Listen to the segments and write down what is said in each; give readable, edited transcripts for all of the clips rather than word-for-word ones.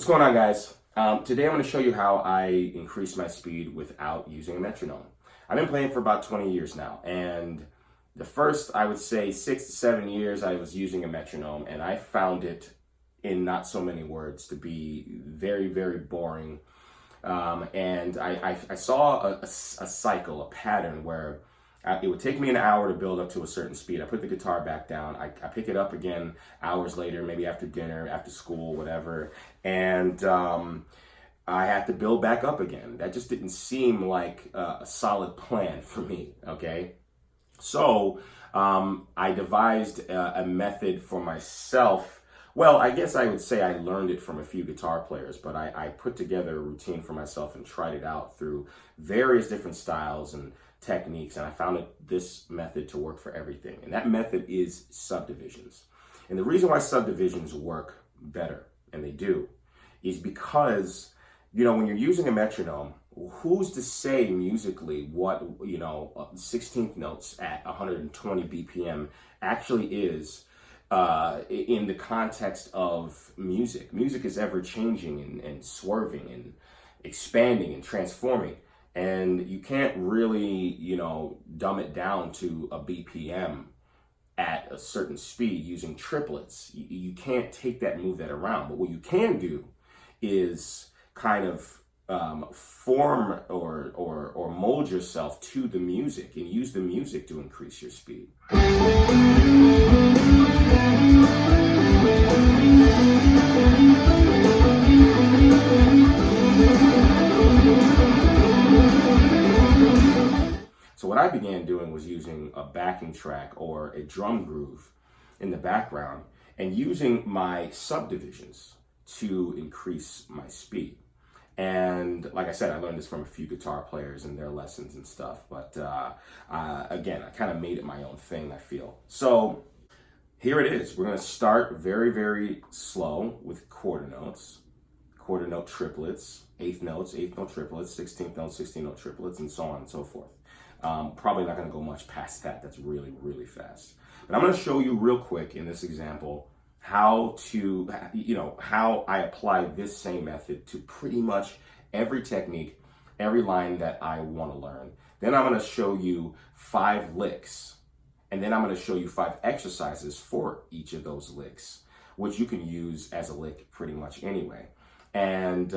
What's going on, guys? Today I'm going to show you how I increase my speed without using a metronome. I've been playing for about 20 years now, and the first, I would say, 6 to 7 years I was using a metronome, and I found it, in not so many words, to be very, very boring. And I saw a cycle, a pattern where it would take me an hour to build up to a certain speed. I put the guitar back down. I pick it up again hours later, maybe after dinner, after school, whatever. And I have to build back up again. That just didn't seem like a solid plan for me, okay? So I devised a method for myself. Well, I guess I would say I learned it from a few guitar players, but I put together a routine for myself and tried it out through various different styles and techniques, and I found this method to work for everything. And that method is subdivisions. And the reason why subdivisions work better, and they do, is because, you know, when you're using a metronome, who's to say musically what, 16th notes at 120 BPM actually is in the context of music. Music is ever changing and swerving and expanding and transforming. And you can't really, dumb it down to a BPM at a certain speed using triplets. You can't take that and move that around. But what you can do is kind of form or mold yourself to the music and use the music to increase your speed. So what I began doing was using a backing track or a drum groove in the background and using my subdivisions to increase my speed. And like I said, I learned this from a few guitar players and their lessons and stuff. But again, I kind of made it my own thing, I feel. So here it is. We're going to start very, very slow with quarter notes, quarter note triplets, eighth note triplets, 16th note, 16th note triplets, and so on and so forth. Probably not going to go much past that. That's really, really fast. But I'm going to show you real quick in this example how I apply this same method to pretty much every technique, every line that I want to learn. Then I'm going to show you 5 licks, and then I'm going to show you 5 exercises for each of those licks, which you can use as a lick pretty much anyway. And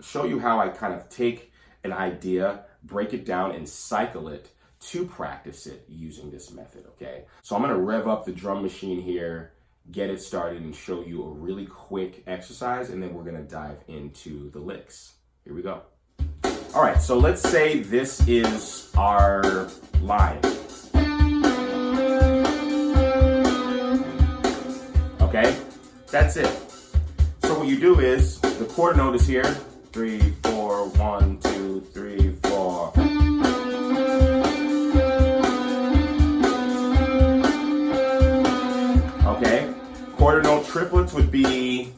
show you how I kind of take an idea, break it down, and cycle it to practice it using this method, okay? So I'm gonna rev up the drum machine here, get it started, and show you a really quick exercise, and then we're gonna dive into the licks. Here we go. All right, so let's say this is our line. Okay, that's it. So what you do is, the quarter note is here, 3, 4, 1, 2, 3, 4. Okay, quarter note triplets would be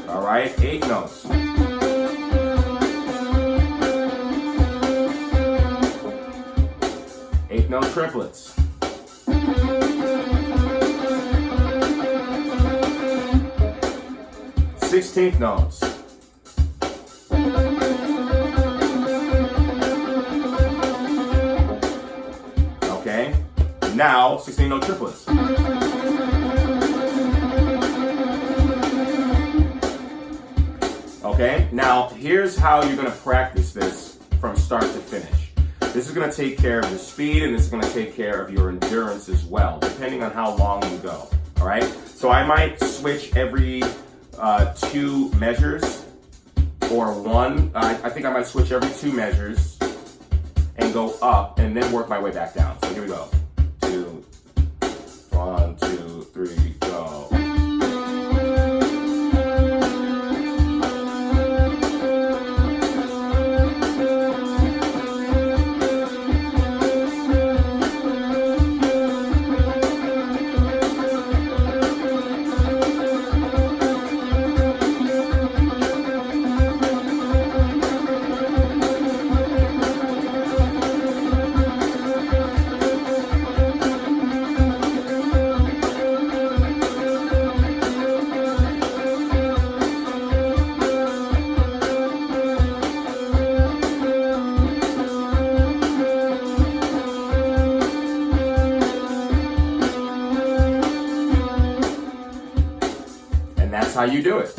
all right, 8 notes. Eighth note triplets. 16th notes. Okay, now 16th note triplets. Okay, now here's how you're going to practice this from start to finish. This is going to take care of your speed, and this is going to take care of your endurance as well, depending on how long you go. All right, so I might switch every 2 measures or 1. I think I might switch every 2 measures and go up and then work my way back down. So here we go. 2, 1, 2, 3, go. how you do it.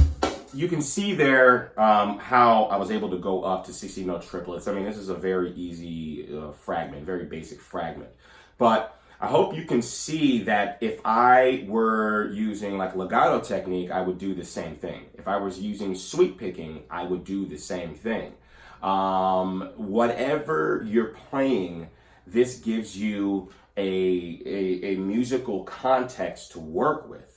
You can see there how I was able to go up to 16 note triplets. I mean, this is a very easy fragment, very basic fragment. But I hope you can see that if I were using like legato technique, I would do the same thing. If I was using sweep picking, I would do the same thing. Whatever you're playing, this gives you a musical context to work with,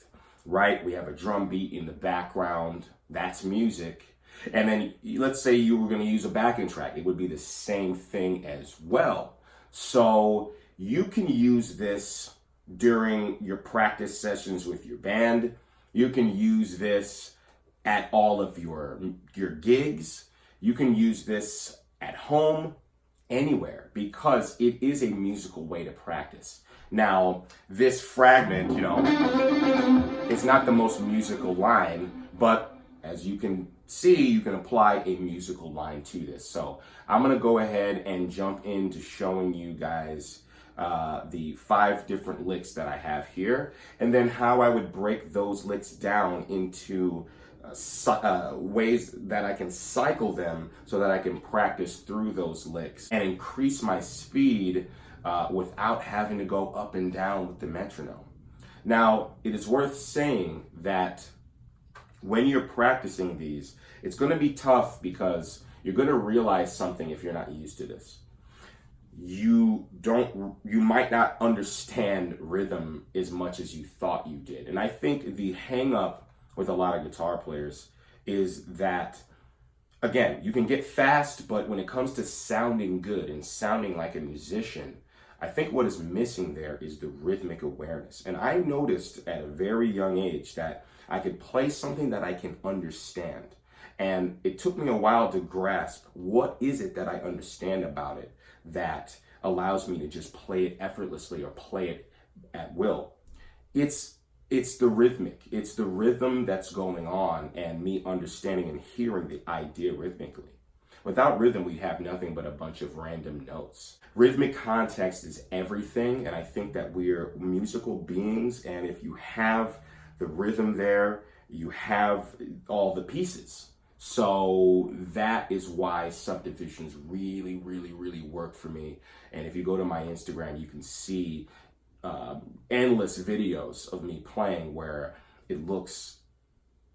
right? We have a drum beat in the background, that's music. And then let's say you were going to use a backing track, it would be the same thing as well. So you can use this during your practice sessions with your band. You can use this at all of your gigs. You can use this at home, anywhere, because it is a musical way to practice. Now, this fragment, you know, it's not the most musical line, but as you can see, you can apply a musical line to this. So I'm gonna go ahead and jump into showing you guys the 5 different licks that I have here, and then how I would break those licks down into ways that I can cycle them so that I can practice through those licks and increase my speed without having to go up and down with the metronome. Now, it is worth saying that when you're practicing these, it's going to be tough because you're going to realize something if you're not used to this. You might not understand rhythm as much as you thought you did. And I think the hang up with a lot of guitar players is that, again, you can get fast, but when it comes to sounding good and sounding like a musician, I think what is missing there is the rhythmic awareness. And I noticed at a very young age that I could play something that I can understand. And it took me a while to grasp what is it that I understand about it that allows me to just play it effortlessly or play it at will. It's the rhythmic. It's the rhythm that's going on and me understanding and hearing the idea rhythmically. Without rhythm, we have nothing but a bunch of random notes. Rhythmic context is everything, and I think that we're musical beings, and if you have the rhythm there, you have all the pieces. So that is why subdivisions really, really, really work for me. And if you go to my Instagram, you can see endless videos of me playing where it looks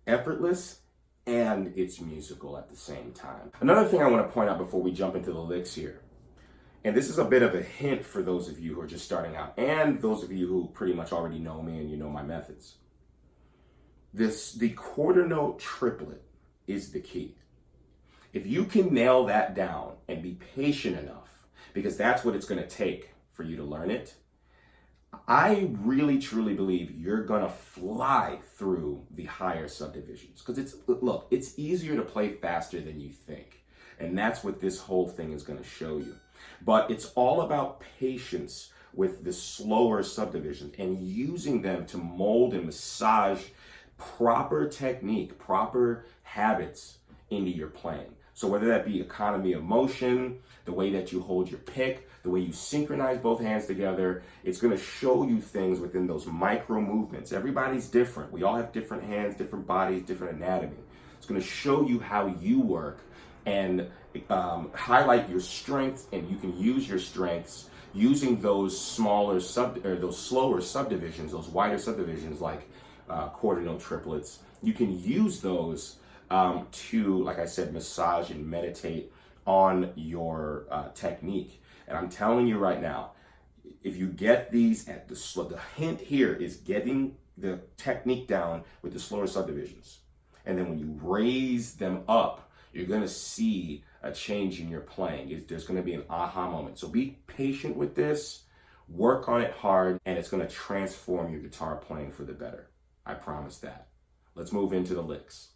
effortless and it's musical at the same time. Another thing I want to point out before we jump into the licks here, and this is a bit of a hint for those of you who are just starting out and those of you who pretty much already know me and you know my methods. The quarter note triplet is the key. If you can nail that down and be patient enough, because that's what it's going to take for you to learn it, I really truly believe you're gonna fly through the higher subdivisions, because it's easier to play faster than you think, and that's what this whole thing is going to show you. But it's all about patience with the slower subdivisions and using them to mold and massage proper technique, proper habits into your playing. So whether that be economy of motion, the way that you hold your pick, the way you synchronize both hands together, it's going to show you things within those micro movements. Everybody's different. We all have different hands, different bodies, different anatomy. It's going to show you how you work and highlight your strengths, and you can use your strengths using those slower subdivisions, those wider subdivisions like quarter note triplets. You can use those to, like I said, massage and meditate on your technique. And I'm telling you right now, if you get these at the hint here is getting the technique down with the slower subdivisions. And then when you raise them up, you're going to see a change in your playing. There's going to be an aha moment. So be patient with this, work on it hard, and it's going to transform your guitar playing for the better. I promise that. Let's move into the licks.